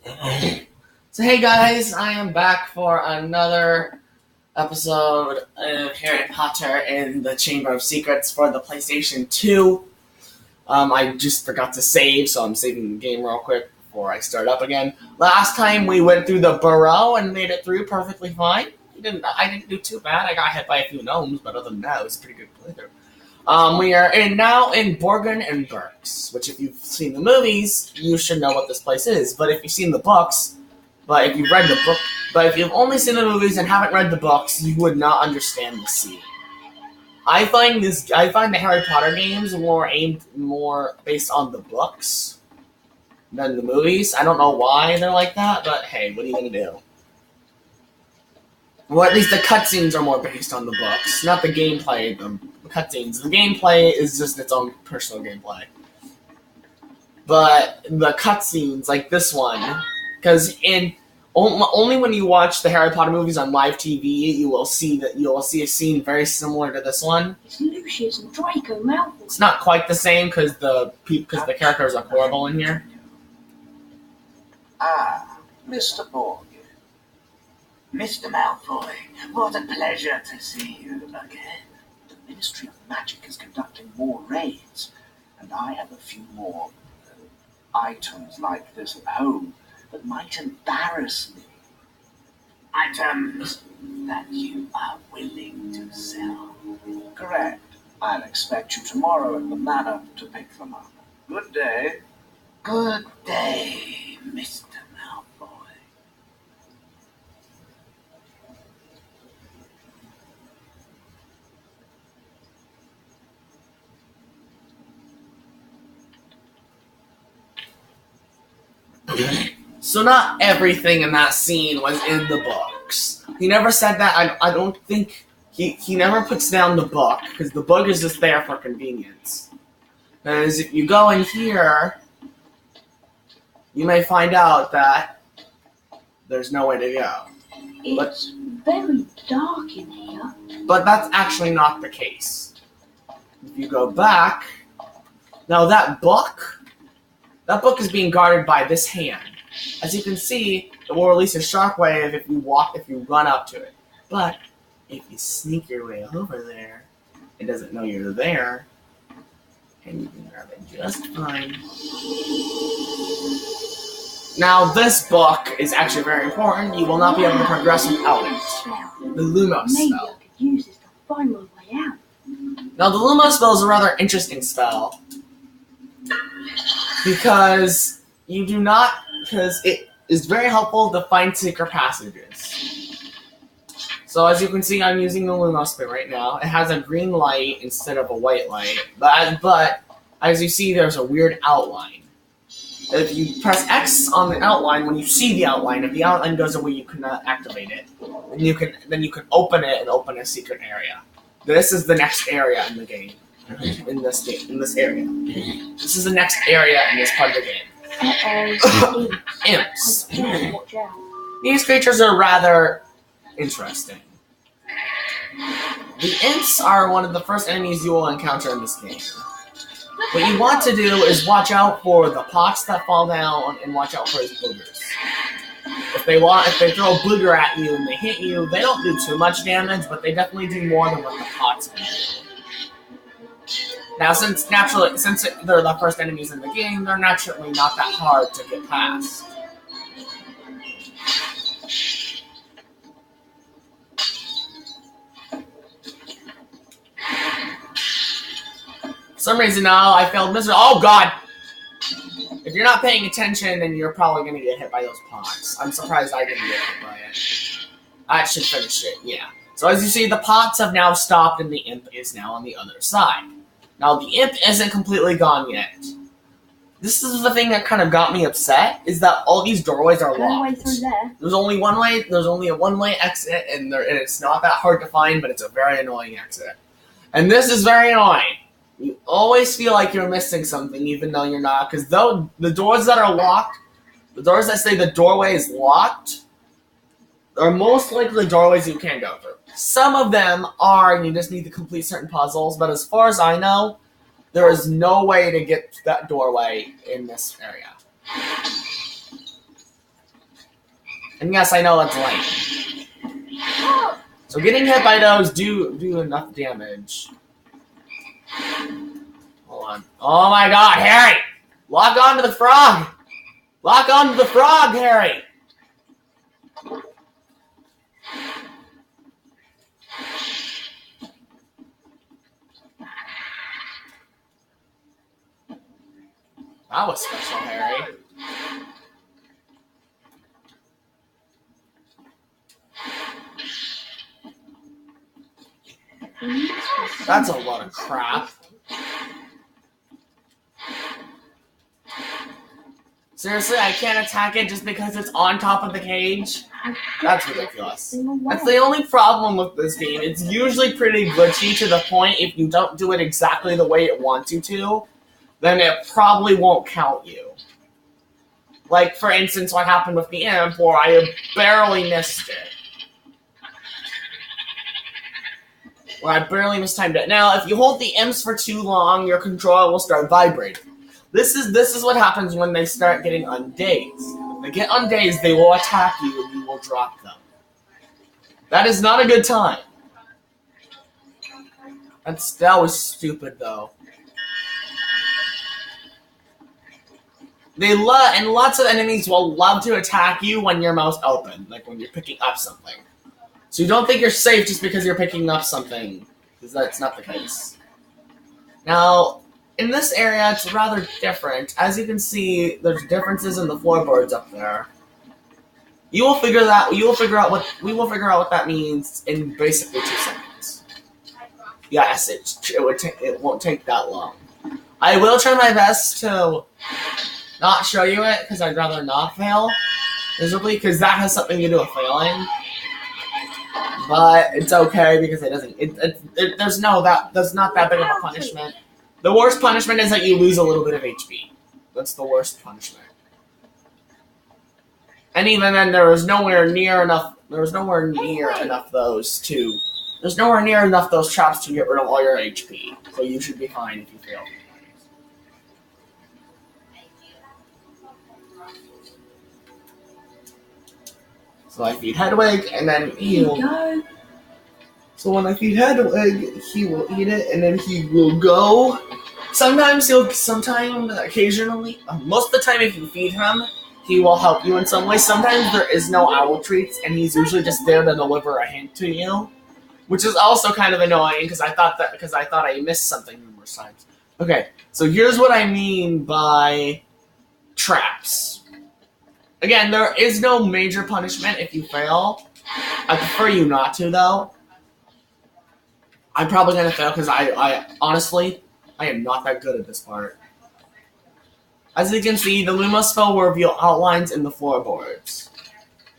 So hey guys, I am back for another episode of Harry Potter and the Chamber of Secrets for the PlayStation 2. I just forgot to save, so I'm saving the game real quick before I start up again. Last time we went through the burrow and made it through perfectly fine. I didn't do too bad. I got hit by a few gnomes, but other than that, it was a pretty good playthrough. We are now in Borgin and Burks, which if you've seen the movies, you should know what this place is. But if you've seen the books, but if you've only seen the movies and haven't read the books, you would not understand the scene. I find the Harry Potter games more based on the books than the movies. I don't know why they're like that, but hey, what are you gonna do? Well, at least the cutscenes are more based on the books, not the gameplay. The cutscenes. The gameplay is just its own personal gameplay. But the cutscenes, like this one, because only when you watch the Harry Potter movies on live TV, you will see a scene very similar to this one. It's Lucius and Draco Malfoy. It's not quite the same because the characters are horrible in here. Ah, Mr. Borgin. Mr. Malfoy, what a pleasure to see you again. The Ministry of Magic is conducting more raids, and I have a few more items like this at home that might embarrass me. Items that you are willing to sell. Correct. I'll expect you tomorrow at the manor to pick them up. Good day. Good day, Mr. Malfoy. So not everything in that scene was in the books. He never said that. I don't think he never puts down the book because the book is just there for convenience. Because if you go in here, you may find out that there's no way to go. It's very dark in here. But that's actually not the case. If you go back, now that book is being guarded by this hand. As you can see, it will release a shockwave if you run up to it. But if you sneak your way over there, it doesn't know you're there, and you can grab it just fine. Now, this book is actually very important. You will not be able to progress without it. The Lumos Maybe spell. I could use this to find my way out. Now, the Lumos spell is a rather interesting spell because it is very helpful to find secret passages. So as you can see, I'm using the Lumos spell right now. It has a green light instead of a white light, but as you see, there's a weird outline. If you press X on the outline, when you see the outline, if the outline goes away, you cannot activate it. Then you can open it and open a secret area. This is the next area in the game. In this area. This is the next area in this part of the game. Imps. Watch out. These creatures are rather interesting. The imps are one of the first enemies you will encounter in this game. What you want to do is watch out for the pots that fall down and watch out for his boogers. If they throw a booger at you and they hit you, they don't do too much damage, but they definitely do more than what the pots can do. Now, since they're the first enemies in the game, they're naturally not that hard to get past. For some reason now, I failed miserably. Oh god! If you're not paying attention, then you're probably going to get hit by those pots. I'm surprised I didn't get hit by it. I should finish it, yeah. So as you see, the pots have now stopped and the imp is now on the other side. Now, the imp isn't completely gone yet. This is the thing that kind of got me upset, is that all these doorways are No way locked. through there. There's only a one-way exit, and it's not that hard to find, but it's a very annoying exit. And this is very annoying. You always feel like you're missing something, even though you're not, because though the doors that are locked, the doors that say the doorway is locked, are most likely doorways you can't go through. Some of them are, and you just need to complete certain puzzles, but as far as I know, there is no way to get to that doorway in this area. And yes, I know that's lame. So getting hit by those do enough damage. Hold on. Oh my god, Harry! Lock onto the frog! Lock onto the frog, Harry! That was special, Harry. That's a lot of crap. Seriously, I can't attack it just because it's on top of the cage? That's ridiculous. That's the only problem with this game. It's usually pretty glitchy to the point if you don't do it exactly the way it wants you to, then it probably won't count you. Like, for instance, what happened with the imp, where I barely missed it. Where I barely mistimed it. Now, if you hold the imps for too long, your controller will start vibrating. This is what happens when they start getting undazed. If they get undazed, they will attack you and you will drop them. That is not a good time. That was stupid, though. And lots of enemies will love to attack you when your mouth's open, like when you're picking up something. So you don't think you're safe just because you're picking up something, because that's not the case. Now, in this area, it's rather different. As you can see, there's differences in the floorboards up there. We will figure out what that means in basically 2 seconds. Yes, it won't take that long. I will try my best to not show you it, because I'd rather not fail miserably, because that has something to do with failing. But it's okay because it doesn't. That's not that big of a punishment. The worst punishment is that you lose a little bit of HP. That's the worst punishment. And even then, there was nowhere near enough those traps to get rid of all your HP. So you should be fine if you fail. So I feed Hedwig, and then he'll... So when I feed Hedwig, he will eat it, and then he will go. Occasionally, most of the time if you feed him, he will help you in some way. Sometimes there is no owl treats, and he's usually just there to deliver a hint to you. Which is also kind of annoying, because I thought I missed something numerous times. Okay, so here's what I mean by traps. Again, there is no major punishment if you fail. I prefer you not to, though. I'm probably going to fail because I honestly, I am not that good at this part. As you can see, the Luma spell will reveal outlines in the floorboards.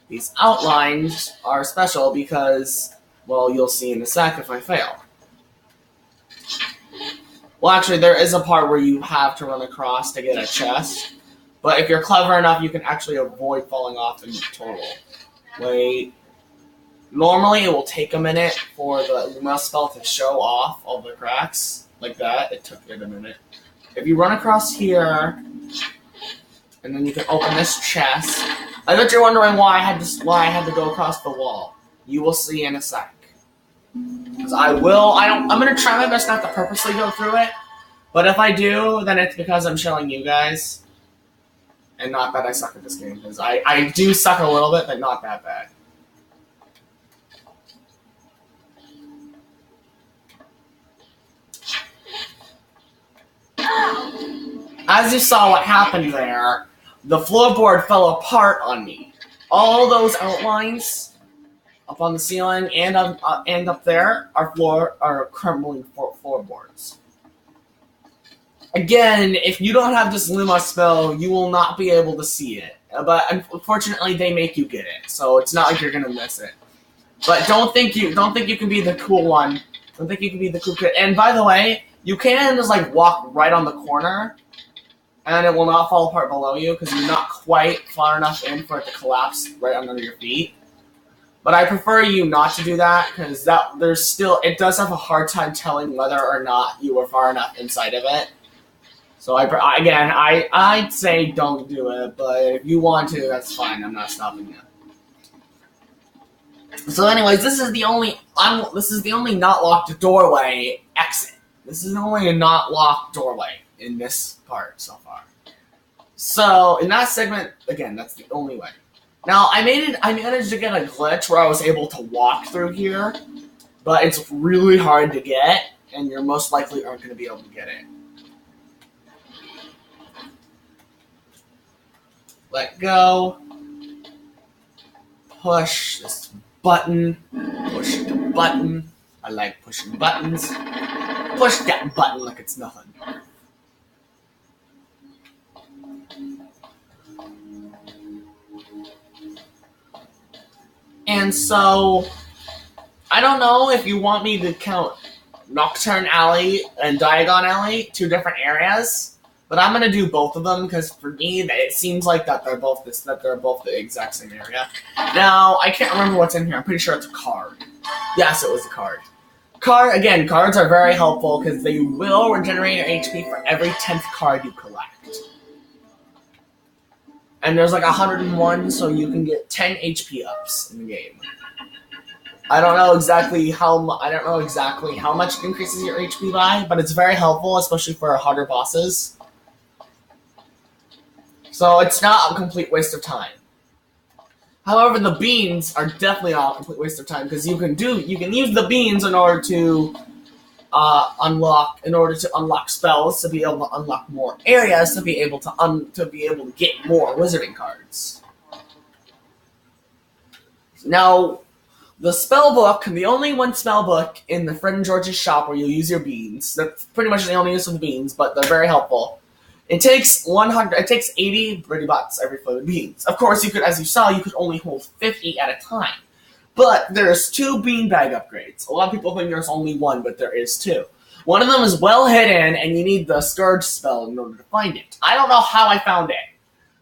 These outlines are special because, well, you'll see in a sec if I fail. Well, actually, there is a part where you have to run across to get a chest. But if you're clever enough, you can actually avoid falling off in total. Wait. Normally, it will take a minute for the Luma spell to show off all the cracks. Like that. It took it a minute. If you run across here, and then you can open this chest. I bet you're wondering why I had to go across the wall. You will see in a sec. Because I'm going to try my best not to purposely go through it. But if I do, then it's because I'm showing you guys. And not that I suck at this game, because I do suck a little bit, but not that bad. As you saw what happened there, the floorboard fell apart on me. All those outlines up on the ceiling and up there are crumbling floorboards. Again, if you don't have this Luma spell, you will not be able to see it. But unfortunately, they make you get it, so it's not like you're gonna miss it. But don't think you can be the cool one. Don't think you can be the cool kid. And by the way, you can just like walk right on the corner, and it will not fall apart below you because you're not quite far enough in for it to collapse right under your feet. But I prefer you not to do that because it does have a hard time telling whether or not you were far enough inside of it. So I'd say don't do it, but if you want to, that's fine. I'm not stopping you. So, anyways, this is the only not locked doorway exit. This is only a not locked doorway in this part so far. So, in that segment, again, that's the only way. Now, I managed to get a glitch where I was able to walk through here, but it's really hard to get, and you're most likely aren't going to be able to get it. Let go. Push this button. Push the button. I like pushing buttons. Push that button like it's nothing. And so, I don't know if you want me to count Nocturne Alley and Diagon Alley, two different areas, but I'm gonna do both of them because for me it seems like that they're both the exact same area. Now I can't remember what's in here. I'm pretty sure it's a card. Yes, it was a card. Cards are very helpful because they will regenerate your HP for every 10th card you collect. And there's like 101, so you can get 10 HP ups in the game. I don't know exactly how much it increases your HP by, but it's very helpful, especially for harder bosses. So it's not a complete waste of time. However, the beans are definitely not a complete waste of time because you can use the beans in order to unlock spells, to be able to unlock more areas, to be able to get more wizarding cards. Now, the spell book, the only one spell book in the Fred and George's shop where you use your beans. That's pretty much the only use of the beans, but they're very helpful. It takes 80 Brity Bots every flip of beans. Of course, as you saw, you could only hold 50 at a time. But there's 2 beanbag upgrades. A lot of people think there's only 1, but there is 2. One of them is well hidden, and you need the Scourge spell in order to find it. I don't know how I found it.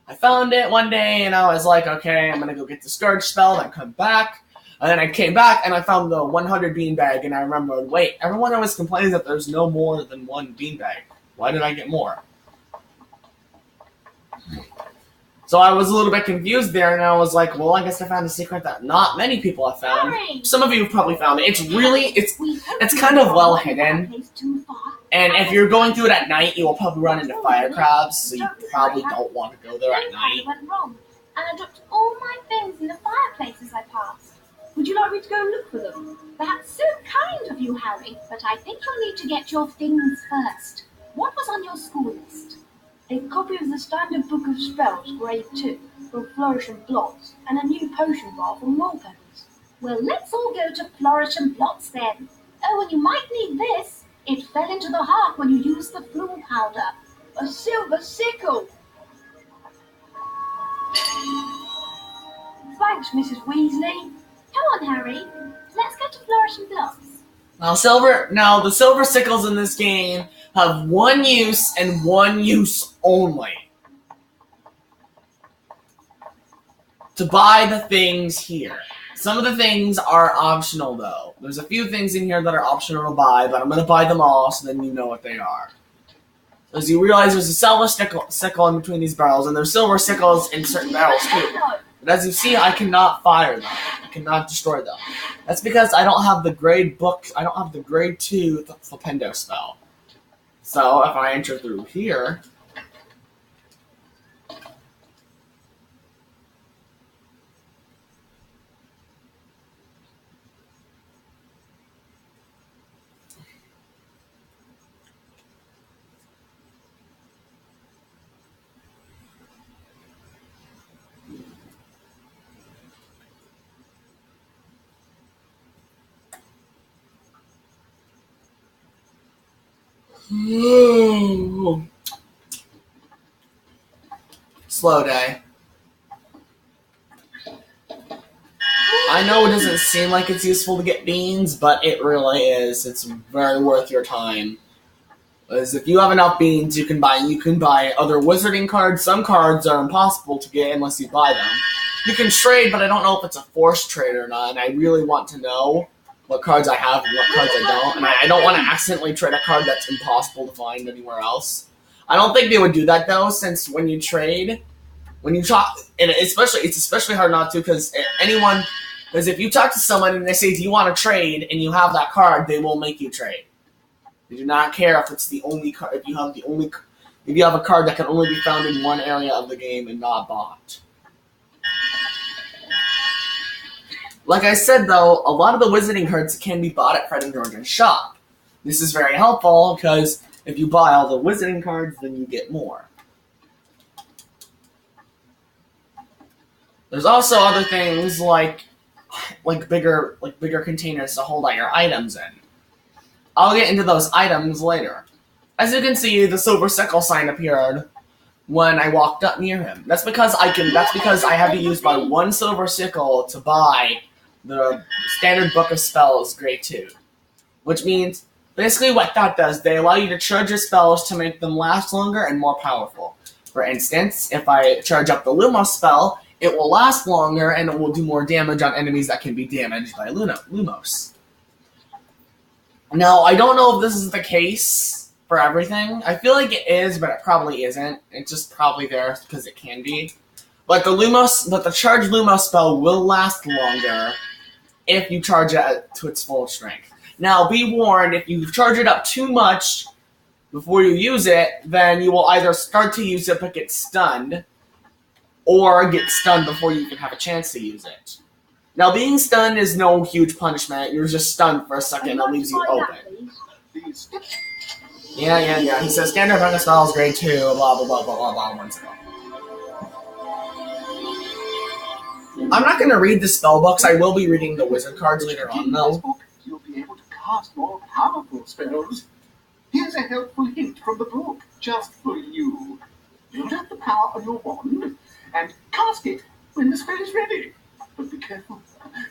I found it one day, and I was like, okay, I'm gonna go get the Scourge spell, then come back. And then I came back, and I found the 100 beanbag, and I remembered, wait, everyone always complains that there's no more than 1 beanbag. Why did I get more? So I was a little bit confused there, and I was like, well, I guess I found a secret that not many people have found. Harry! Some of you have probably found it. It's kind of well hidden. And if you're going through it at night, you will probably run into fire crabs, so you probably don't want to go there at night. I went wrong, and I dropped all my things in the fireplace as I passed. Would you like me to go look for them? That's so kind of you, Harry, but I think you'll need to get your things first. What was on your school list? A copy of the Standard Book of Spells, Grade 2, from Flourish and Blots, and a new potion bar from Woolpens. Well, let's all go to Flourish and Blots then. Oh, and you might need this. It fell into the hearth when you used the flume powder. A silver sickle. Thanks, Mrs. Weasley. Come on, Harry. Let's go to Flourish and Blots. Now the silver sickles in this game have one use and one use only. To buy the things here. Some of the things are optional though. There's a few things in here that are optional to buy, but I'm going to buy them all so then you know what they are. As you realize, there's a silver sickle in between these barrels, and there's silver sickles in certain barrels too. But as you see, I cannot fire them. I cannot destroy them. That's because I don't have the grade 2 Flipendo spell. So if I enter through here, slow day. I know it doesn't seem like it's useful to get beans, but it really is. It's very worth your time. Because if you have enough beans, you can buy other wizarding cards. Some cards are impossible to get unless you buy them. You can trade, but I don't know if it's a forced trade or not, and I really want to know what cards I have and what cards I don't, and I don't want to accidentally trade a card that's impossible to find anywhere else. I don't think they would do that though, since when you trade, and it's especially hard not to, because anyone Because if you talk to someone and they say, do you want to trade, and you have that card, they will make you trade. They do not care if it's the only card, if you have a card that can only be found in one area of the game and not bought. Like I said, though, a lot of the Wizarding cards can be bought at Fred and George's shop. This is very helpful, because if you buy all the Wizarding cards, then you get more. There's also other things like bigger containers to hold all your items in. I'll get into those items later. As you can see, the Silver Sickle sign appeared when I walked up near him. That's because I have to use my one Silver Sickle to buy the Standard Book of Spells Grade 2. Which means, basically what that does, they allow you to charge your spells to make them last longer and more powerful. For instance, if I charge up the Lumos spell, it will last longer and it will do more damage on enemies that can be damaged by Lumos. Now, I don't know if this is the case for everything. I feel like it is, but it probably isn't. It's just probably there because it can be. But the charged Lumos spell will last longer if you charge it to its full strength. Now, be warned, if you charge it up too much before you use it, then you will either start to use it but get stunned, or get stunned before you can have a chance to use it. Now, being stunned is no huge punishment. You're just stunned for a second and it leaves you open. Yeah. He says Standard Book of Spells Grade 2, blah, blah, blah, blah, blah, blah, once ago. I'm not going to read the spell books. I will be reading the wizard cards later on, though. You'll be able to cast more powerful spells. Here's a helpful hint from the book, just for you. Build up the power of your wand and cast it when the spell is ready. But be careful.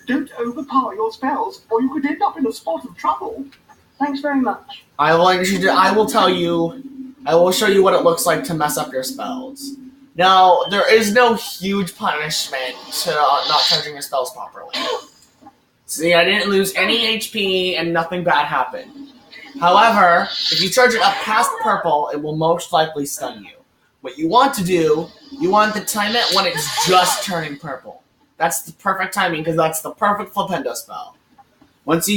Don't overpower your spells, or you could end up in a spot of trouble. Thanks very much. I will show you what it looks like to mess up your spells. Now, there is no huge punishment to not charging your spells properly. See, I didn't lose any HP and nothing bad happened. However, if you charge it up past purple, it will most likely stun you. What you want to do, you want to time it when it's just turning purple. That's the perfect timing, because that's the perfect Flipendo spell. If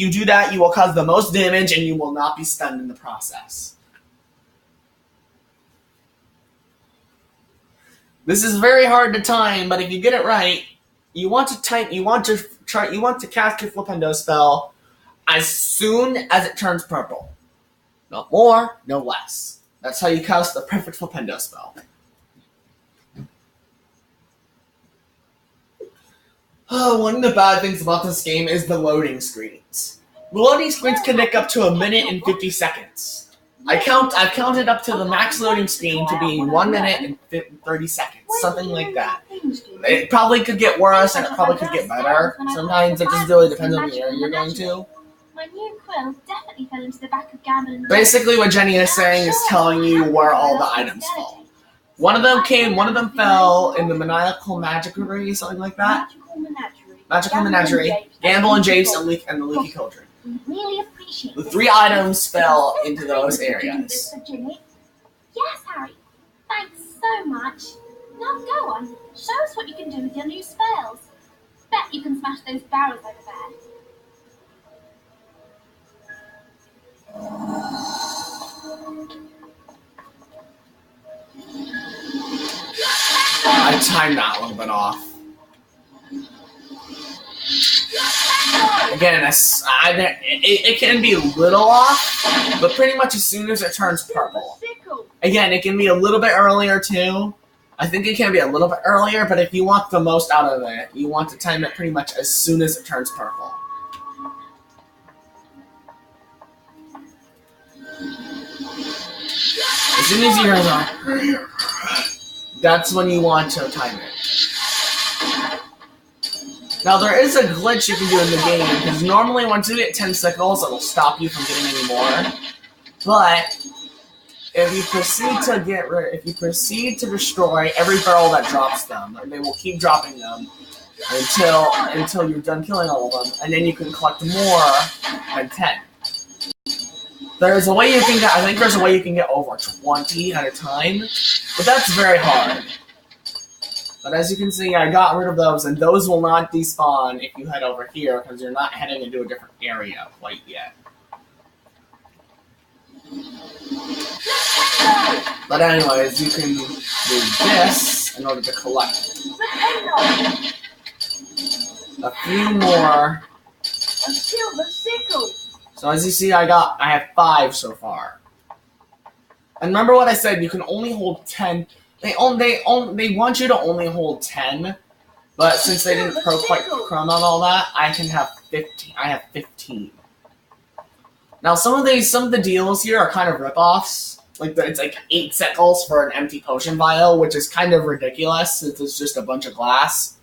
you do that, you will cause the most damage, and you will not be stunned in the process. This is very hard to time, but if you get it right, you want to cast your Flipendo spell as soon as it turns purple. No more, no less. That's how you cast the perfect Flipendo spell. One of the bad things about this game is the loading screens. The loading screens can take up to 1 minute and 50 seconds. I've counted up to the max loading screen to be 1 minute and 30 seconds, something like that. It probably could get worse and it probably could get better. Sometimes it just really depends on the area you're going to. My new quill definitely fell into the back of Gamble. Basically what Jenny is saying is telling you where all the items fall. One of them fell in the Maniacal Menagerie, something like that. Magical Menagerie, Gamble and Japes, and the Leaky Cauldron. Really appreciate The 3 items fell into those areas. Yes, Harry. Thanks so much. Now go on. Show us what you can do with your new spells. Bet you can smash those barrels over there. I timed that a little bit off. Again, it can be a little off, but pretty much as soon as it turns purple. Again, it can be a little bit earlier too. I think it can be a little bit earlier, but if you want the most out of it, you want to time it pretty much as soon as it turns purple. As soon as you hear that, that's when you want to time it. Now, there is a glitch you can do in the game, because normally once you get 10 sickles, it'll stop you from getting any more. But if you proceed to destroy every barrel that drops them, they will keep dropping them until you're done killing all of them, and then you can collect more than 10. There's a way you can get, I think there's a way you can get over 20 at a time, but that's very hard. But as you can see, I got rid of those, and those will not despawn if you head over here, because you're not heading into a different area quite yet. But anyways, you can do this in order to collect a few more. A silver sickle. So as you see, I have 5 so far. And remember what I said? You can only hold 10. They want you to only hold 10, but since they didn't quite chrome out all that, I can have 15. I have 15. Now some of the deals here are kind of ripoffs. It's like 8 sickles for an empty potion vial, which is kind of ridiculous since it's just a bunch of glass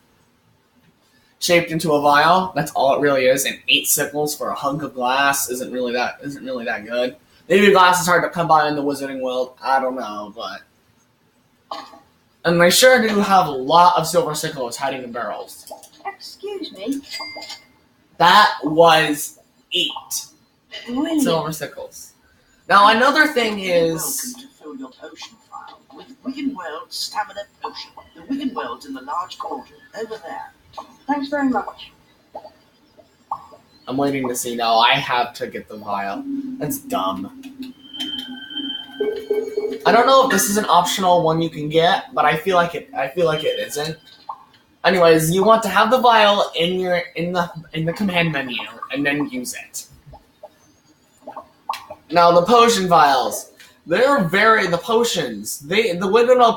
shaped into a vial. That's all it really is. And 8 sickles for a hunk of glass isn't really that good. Maybe glass is hard to come by in the Wizarding World. I don't know, but. And they sure do have a lot of silver sickles hiding in barrels. Excuse me. That was 8 Brilliant. silver sickles. Now another thing You're is. welcome to fill your potion file with Wiggenweld's stamina potion. The Wiggenweld's in the large cauldron over there. Thanks very much. I'm waiting to see. No, I have to get the vial. That's dumb. I don't know if this is an optional one you can get, but I feel like it isn't. Anyways, you want to have the vial in the command menu and then use it. Now the potion vials, the Wiggenweld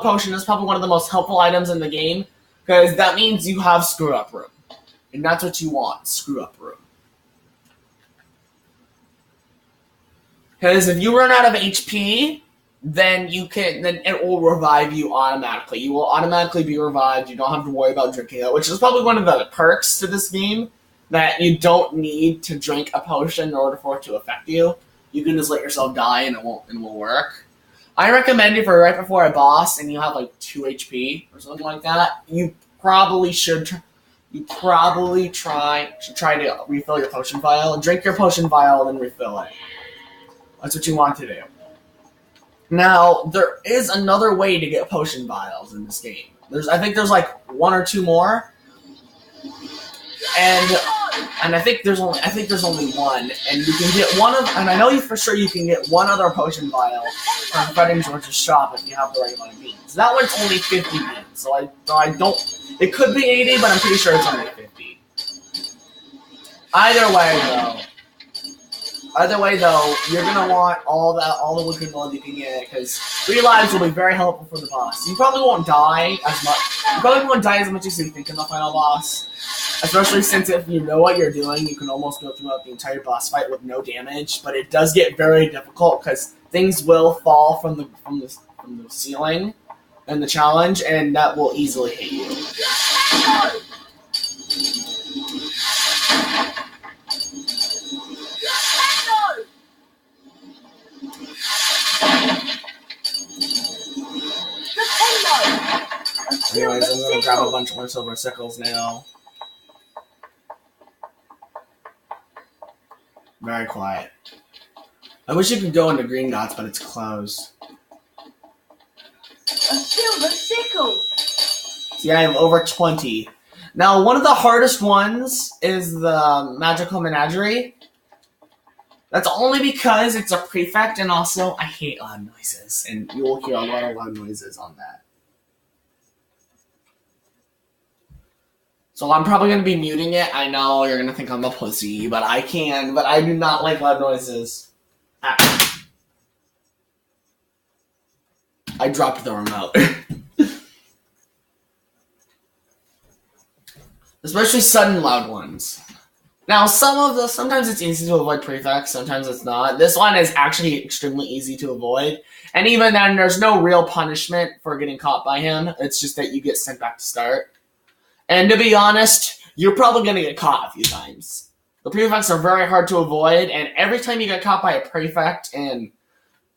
potion is probably one of the most helpful items in the game because that means you have screw up room, and that's what you want, screw up room. Because if you run out of HP, then it will revive you automatically. You will automatically be revived. You don't have to worry about drinking it, which is probably one of the perks to this game, that you don't need to drink a potion in order for it to affect you. You can just let yourself die and it will work. I recommend if you're right before a boss and you have like 2 HP or something like that, you probably should try to refill your potion vial. Drink your potion vial and then refill it. That's what you want to do. Now, there is another way to get potion vials in this game. I think there's like 1 or 2 more. And I think there's only one, and you can get and I know for sure you can get 1 other potion vial from Fred and George's shop if you have the right amount of beans. That one's only 50 beans, so I don't. It could be 80, but I'm pretty sure it's only 50. Either way though, you're gonna want all the Wiggenweld you can get, because 3 lives will be very helpful for the boss. You probably won't die as much. You probably won't die as much as you think in the final boss. Especially since if you know what you're doing, you can almost go throughout the entire boss fight with no damage. But it does get very difficult because things will fall from the ceiling in the challenge, and that will easily hit you. Anyways, I'm gonna grab a bunch more silver sickles now. Very quiet. I wish you could go into Green Dots, but it's closed. A silver sickle! See, I have over 20. Now, one of the hardest ones is the Magical Menagerie. That's only because it's a prefect, and also I hate loud noises, and you will hear a lot of loud noises on that. So I'm probably going to be muting it. I know you're going to think I'm a pussy, but I do not like loud noises. Ah. I dropped the remote. Especially sudden loud ones. Now, sometimes it's easy to avoid prefects, sometimes it's not. This one is actually extremely easy to avoid. And even then, there's no real punishment for getting caught by him. It's just that you get sent back to start. And to be honest, you're probably going to get caught a few times. The prefects are very hard to avoid, and every time you get caught by a prefect in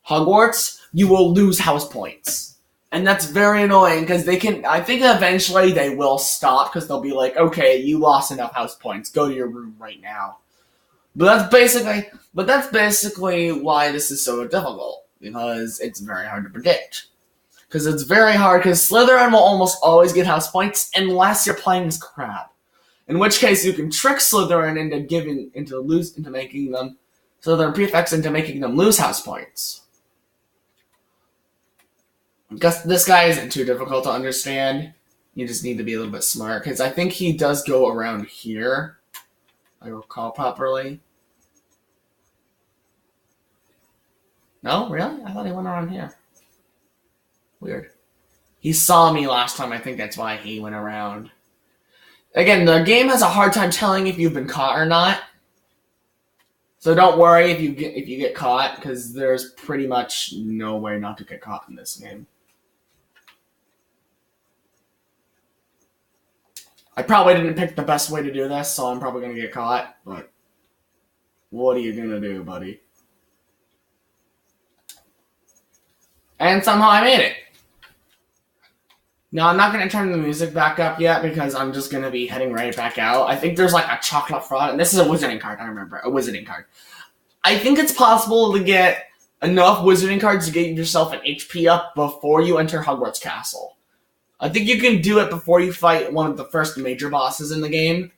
Hogwarts, you will lose house points. And that's very annoying, because I think eventually they will stop, because they'll be like, okay, you lost enough house points, go to your room right now. But that's basically why this is so difficult, because it's very hard to predict. Because it's very hard, because Slytherin will almost always get house points unless you're playing as Crab. In which case you can trick Slytherin into making them Slytherin prefects into making them lose house points. Because this guy isn't too difficult to understand. You just need to be a little bit smart, because I think he does go around here, if I recall properly. No? Really? I thought he went around here. Weird. He saw me last time, I think that's why he went around. Again, the game has a hard time telling if you've been caught or not. So don't worry if you get caught, because there's pretty much no way not to get caught in this game. I probably didn't pick the best way to do this, so I'm probably going to get caught, but what are you going to do, buddy? And somehow I made it. Now, I'm not going to turn the music back up yet, because I'm just going to be heading right back out. I think there's like a chocolate fraud, and this is a wizarding card, I remember. A wizarding card. I think it's possible to get enough wizarding cards to get yourself an HP up before you enter Hogwarts Castle. I think you can do it before you fight one of the first major bosses in the game.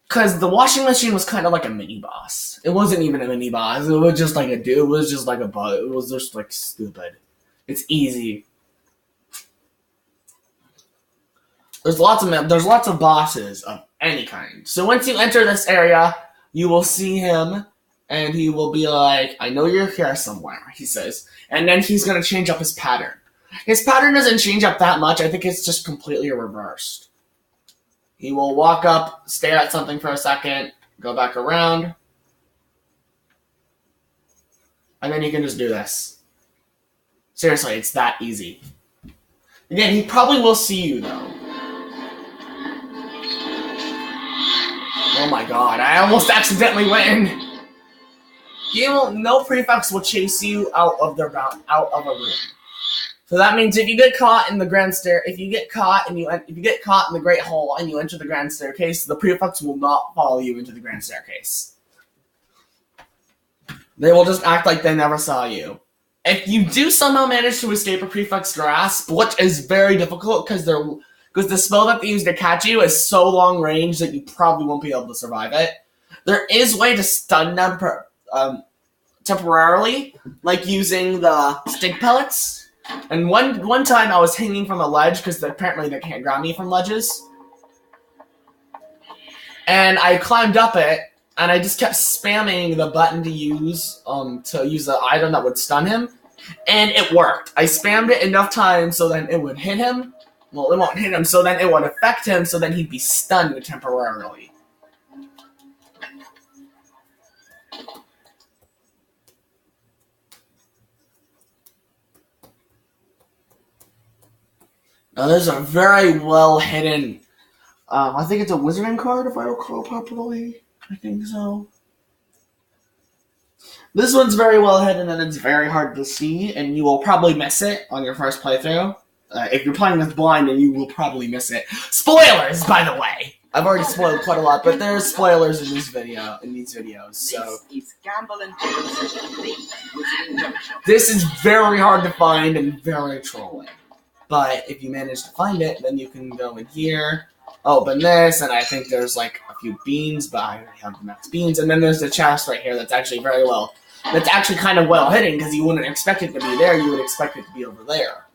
Because the washing machine was kind of like a mini-boss. It wasn't even a mini-boss. It was just like a dude. It was just like a bug. It was just like stupid. It's easy. There's lots of bosses of any kind. So once you enter this area, you will see him, and he will be like, I know you're here somewhere, he says. And then he's going to change up his pattern. His pattern doesn't change up that much. I think it's just completely reversed. He will walk up, stare at something for a second, go back around, and then you can just do this. Seriously, it's that easy. Again, he probably will see you, though. Oh my god, I almost accidentally went in. No prefects will chase you out of a room. So that means if you get caught in the grand stair, if you get caught in the Great Hall and you enter the grand staircase, the prefects will not follow you into the grand staircase. They will just act like they never saw you. If you do somehow manage to escape a prefect's grasp, which is very difficult because the spell that they use to catch you is so long range that you probably won't be able to survive it. There is a way to stun them temporarily, like using the stink pellets. And one time I was hanging from a ledge, because apparently they can't grab me from ledges. And I climbed up it, and I just kept spamming the button to use the item that would stun him. And it worked. I spammed it enough times so then it would hit him. Well, it won't hit him, so then it would affect him, so then he'd be stunned temporarily. Now, there's a very well hidden, I think it's a wizarding card, if I recall properly. I think so. This one's very well hidden, and it's very hard to see, and you will probably miss it on your first playthrough. If you're playing this blind, then you will probably miss it. Spoilers, by the way! I've already spoiled quite a lot, but there's spoilers in these videos, so... This is Gamble and Jones, the Wizarding Junction. This is very hard to find and very trolling. But if you manage to find it, then you can go in here, open this, and I think there's like a few beans, but I have the max beans, and then there's the chest right here that's actually kind of well hidden, because you wouldn't expect it to be there, you would expect it to be over there.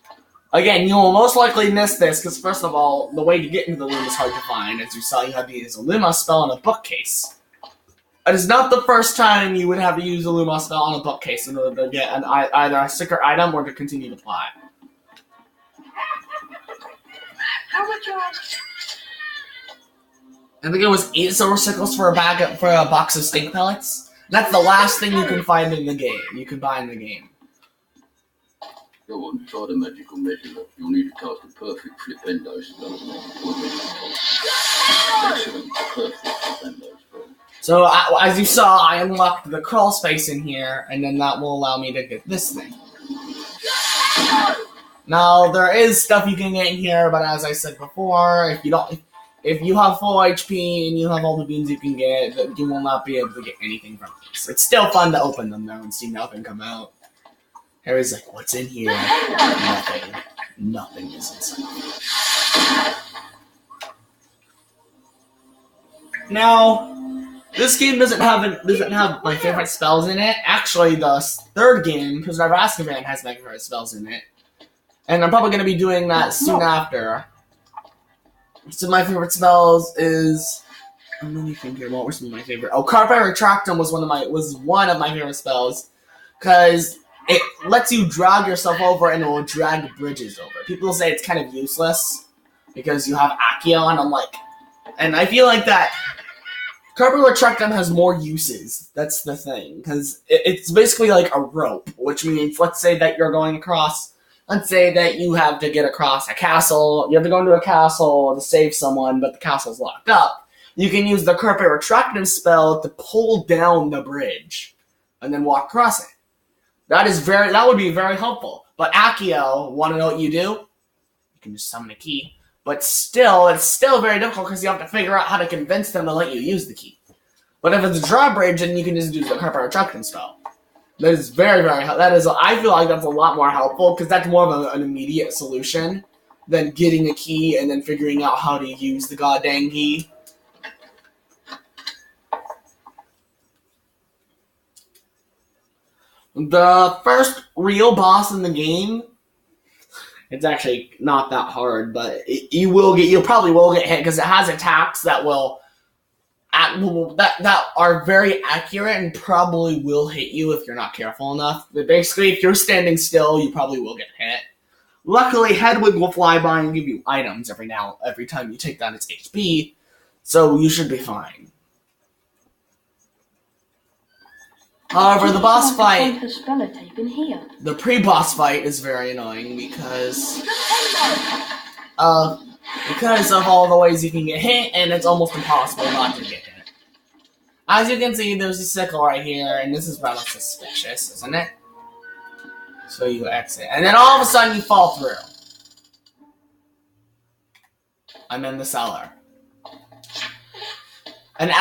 Again, you will most likely miss this, because first of all, the way to get into the room is hard to find. As you saw, you have to use a Lumos spell on a bookcase. It is not the first time you would have to use a Lumos spell on a bookcase in order to get either a secret item or to continue to plot. How much are... I think it was 8 silver sickles for a box of stink pellets. That's the last thing you can find in the game. You can buy in the game. Go on, try the magical measurement. You'll need to cast a perfect flipendo spell to make a excellent perfect flipendo spell. So, as you saw, I unlocked the crawl space in here, and then that will allow me to get this thing. Now, there is stuff you can get in here, but as I said before, if you have full HP and you have all the beans you can get, you will not be able to get anything from these. It's still fun to open them, though, and see nothing come out. Harry's like, what's in here? Nothing. Nothing is inside. Now, this game doesn't have my favorite spells in it. Actually, the third game, Prisoner of Azkaban, has my favorite spells in it. And I'm probably going to be doing that soon after. So my favorite spells is... Let me think here. What were some of my favorite? Oh, Carpe Retractum was one of my favorite spells. Because it lets you drag yourself over and it will drag bridges over. People say it's kind of useless. Because you have Accio, and I'm like... And I feel like that... Carpe Retractum has more uses. That's the thing. Because it's basically like a rope. Which means, let's say that you're going across... Let's say that you have to get across a castle. You have to go into a castle to save someone, but the castle's locked up. You can use the Carpe Retractum spell to pull down the bridge. And then walk across it. That would be very helpful. But Accio, want to know what you do? You can just summon a key. But still, it's still very difficult because you have to figure out how to convince them to let you use the key. But if it's a drawbridge, then you can just do the Carpe Retractum spell. That is very, very helpful. I feel like that's a lot more helpful because that's more of an immediate solution than getting a key and then figuring out how to use the goddamn key. The first real boss in the game, it's actually not that hard, but you probably will get hit because it has attacks that that are very accurate and probably will hit you if you're not careful enough. But basically, if you're standing still, you probably will get hit. Luckily, Hedwig will fly by and give you items every time you take down its HP, so you should be fine. However, the boss fight, the pre-boss fight is very annoying because of all the ways you can get hit, and it's almost impossible not to get hit. As you can see, there's a sickle right here, and this is rather suspicious, isn't it? So you exit, and then all of a sudden you fall through. I'm in the cellar. And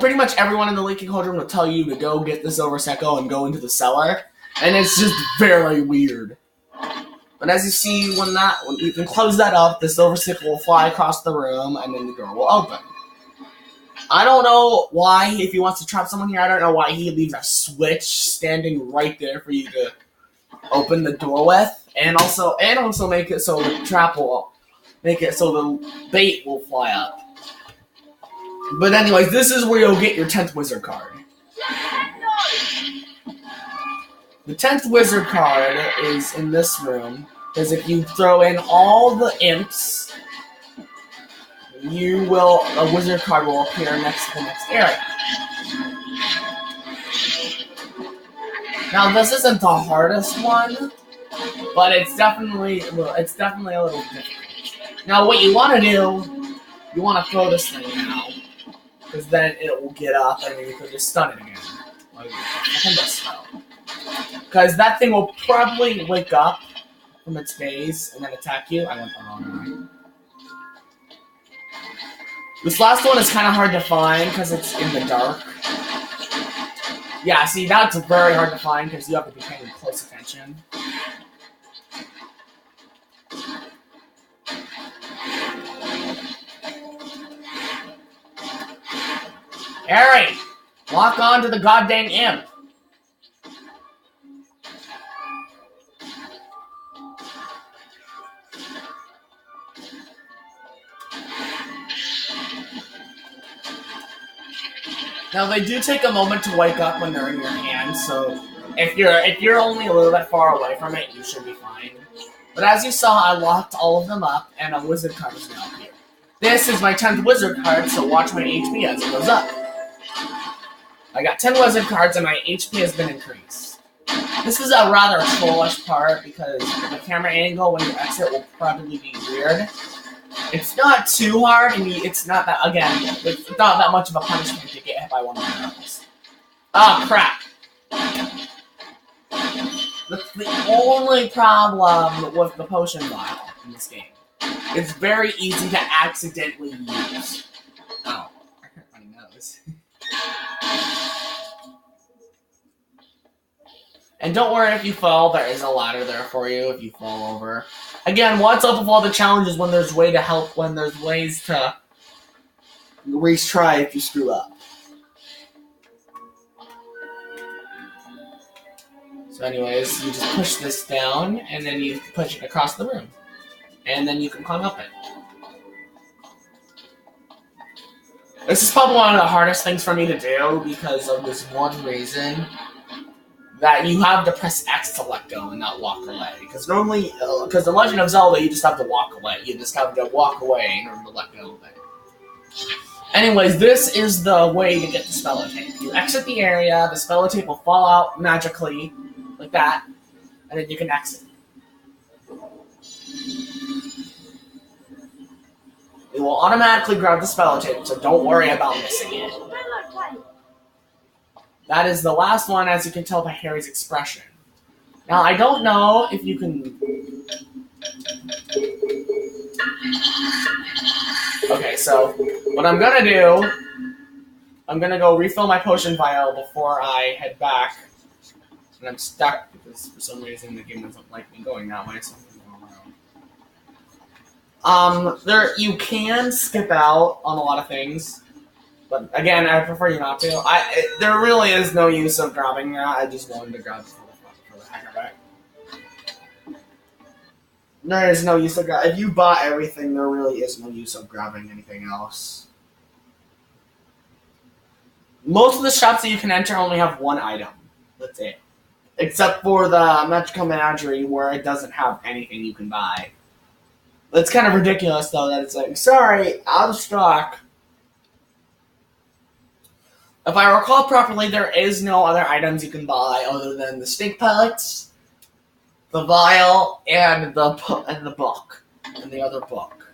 pretty much everyone in the Leaking Cauldron will tell you to go get the Silver Sickle and go into the cellar. And it's just very weird. But as you see, when you can close that up, the Silver Sickle will fly across the room, and then the door will open. I don't know why, if he wants to trap someone here, I don't know why he leaves a switch standing right there for you to open the door with. And also make it so the trap will make it so the bait will fly up. But anyways, this is where you'll get your 10th wizard card. The 10th wizard card is in this room, because if you throw in all the imps, a wizard card will appear next to the next area. Now, this isn't the hardest one, but it's definitely a little difficult. Now, what you want to do, you want to throw this thing now. Because then it will get up and then you can just stun it again. Like a spell. Because that thing will probably wake up from its daze and then attack you. I went the wrong way. This last one is kind of hard to find because it's in the dark. Yeah, see, that's very hard to find because you have to be paying close attention. Harry! Lock on to the goddamn imp! Now they do take a moment to wake up when they're in your hand, so if you're only a little bit far away from it, you should be fine. But as you saw, I locked all of them up, and a wizard card is now here. This is my 10th wizard card, so watch my HP as it goes up. I got 10 wizard cards and my HP has been increased. This is a rather trollish part because the camera angle when you exit will probably be weird. It's not too hard, and it's not that much of a punishment to get hit by one of the arrows. Oh, crap. That's the only problem with the potion vial in this game. It's very easy to accidentally use. Oh, I hurt my nose. And don't worry if you fall, there is a ladder there for you if you fall over. Again, what's up with all the challenges when there's way to help, when there's ways to retry if you screw up. So anyways, you just push this down, and then you push it across the room. And then you can climb up it. This is probably one of the hardest things for me to do because of this one reason. That you have to press X to let go and not walk away. Because normally, because in Legend of Zelda, you just have to walk away. You just have to walk away in order to let go of it. Anyways, this is the way to get the Spellotape. You exit the area, the Spellotape will fall out magically, like that, and then you can exit. It will automatically grab the Spellotape, so don't worry about missing it. That is the last one, as you can tell by Harry's expression. Now, I don't know if you can... Okay, so what I'm gonna do, I'm gonna go refill my potion vial before I head back. And I'm stuck because for some reason the game doesn't like me going that way, so I'm gonna go around. You can skip out on a lot of things. But again, I prefer you not to. There really is no use of grabbing that. I just wanted to grab for the heck of it. There is no use of grabbing. If you bought everything, there really is no use of grabbing anything else. Most of the shops that you can enter only have one item. That's it. Except for the Magical Menagerie, where it doesn't have anything you can buy. It's kind of ridiculous, though, that it's like, sorry, out of stock. If I recall properly, there is no other items you can buy other than the stink pellets, the vial, and the book, and the other book.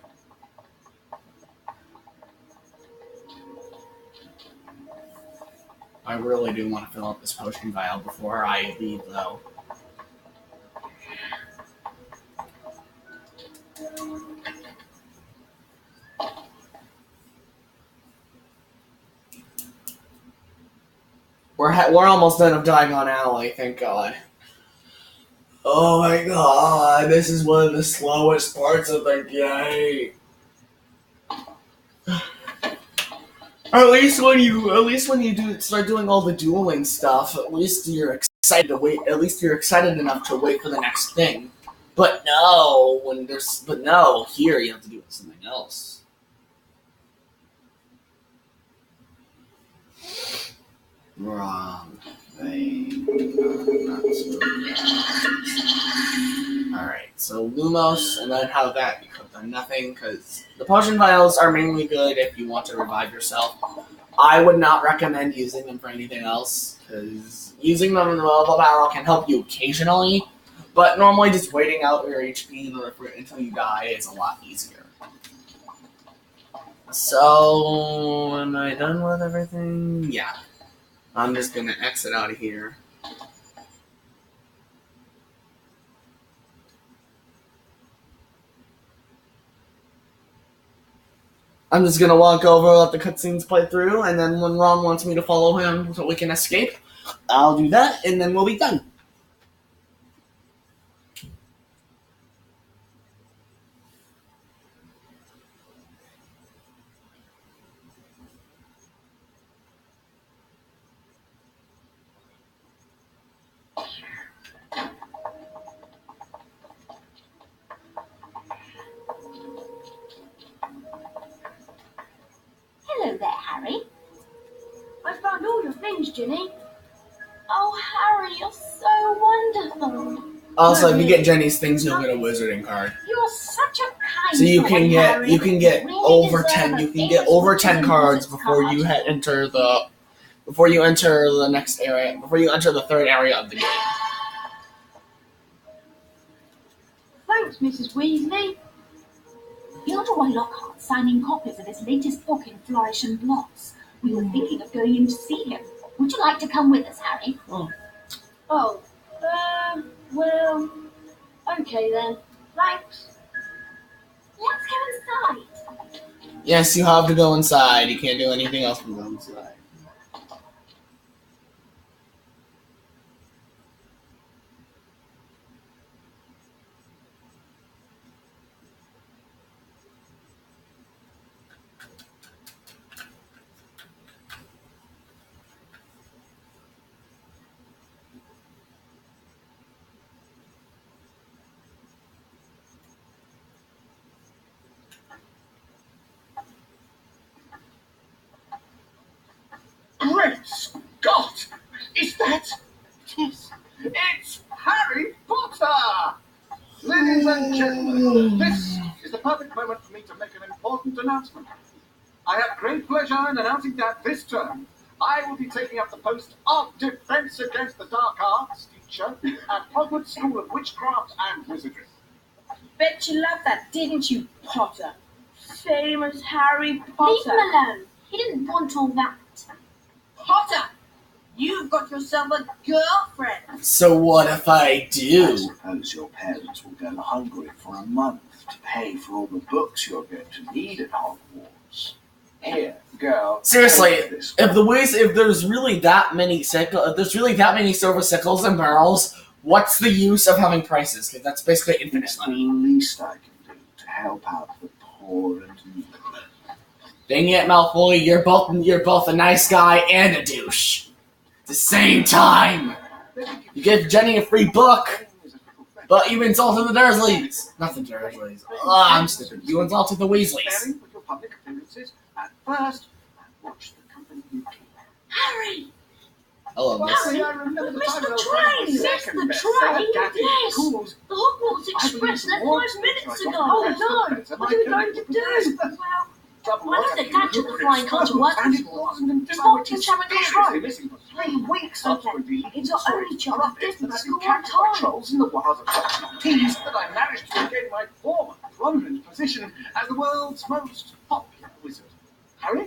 I really do want to fill up this potion vial before I leave, though. We're almost done of Diagon Alley, thank God. Oh my God, this is one of the slowest parts of the game. At least when you start doing all the dueling stuff, at least you're excited to wait. At least you're excited enough to wait for the next thing. But no, here you have to do something else. Wrong thing. Alright, so Lumos, and then how that becomes nothing, because the potion vials are mainly good if you want to revive yourself. I would not recommend using them for anything else, because using them in the middle of a battle can help you occasionally, but normally just waiting out your HP until you die is a lot easier. So, am I done with everything? Yeah. I'm just gonna exit out of here. I'm just gonna walk over, let the cutscenes play through, and then when Ron wants me to follow him so we can escape, I'll do that, and then we'll be done. Hello there, Harry. I found all your things, Ginny. Oh, Harry, you're so wonderful. Also, if you get Jenny's things, you'll get a wizarding card. You're such a kind So you can boy, get Harry. you can get Really over deserve 10 a you can big get over 10 wizarding cards card. before you enter the next area, before you enter the third area of the game. Thanks, Mrs. Weasley. Gilderoy Lockhart signing copies of his latest book in Flourish and Blots. We were thinking of going in to see him. Would you like to come with us, Harry? Well, okay then. Thanks. Let's go inside. Yes, you have to go inside. You can't do anything else but go inside. and gentlemen, this is the perfect moment for me to make an important announcement. I have great pleasure in announcing that this term, I will be taking up the post of Defense Against the Dark Arts teacher at Hogwarts School of Witchcraft and Wizardry. Bet you loved that, didn't you, Potter? Famous Harry Potter. Leave him alone. He didn't want all that. Potter, you've got yourself a girlfriend. So what if I I do? suppose your parents will go hungry for a month to pay for all the books you're going to need at Hogwarts. Here, girl. Seriously, take this one. if there's really that many silver sickles and barrels, what's the use of having prices? Because that's basically infinite It's the money. least I can do to help out the poor and needy. Dang it, Malfoy, you're both a nice guy and a douche. At the same time. You give Jenny a free book, but you insulted the Dursleys. Not the Dursleys. I'm stupid. You insulted the Weasleys. Sparing with your public appearances at first, and watch the company you keep. Harry! Hello, miss. Harry, I remember the Missed time the I was writing train! the second Missed the bestseller, train! Gadget Yes. Schools. The Hogwarts Express left 5 minutes ago. Oh no! What are we going to do? Well, I had to catch the flying car to work this morning. Just walked in Charing Cross Road. 3 weeks Okay, it's our only chance of getting to school on time. Trolls in the wilds of teased that I managed to regain my former prominent position as the world's most popular wizard. Harry?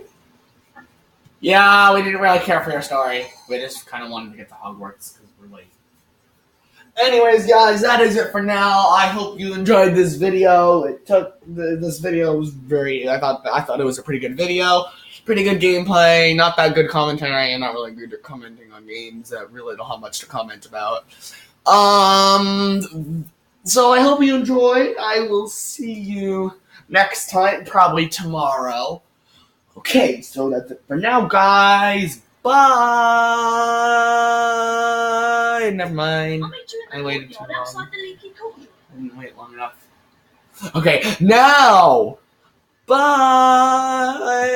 Yeah, we didn't really care for your story. We just kind of wanted to get to Hogwarts because we're late. Anyways, guys, that is it for now. I hope you enjoyed this video. This video was I thought it was a pretty good video. Pretty good gameplay. Not that good commentary. I'm not really good at commenting on games that really don't have much to comment about. So I hope you enjoyed. I will see you next time, probably tomorrow. Okay, so that's it for now, guys. Bye. Never mind. I'll meet you in I the waited too courtyard long. outside the leaky cauldron. I didn't wait long enough. Okay, now. Bye.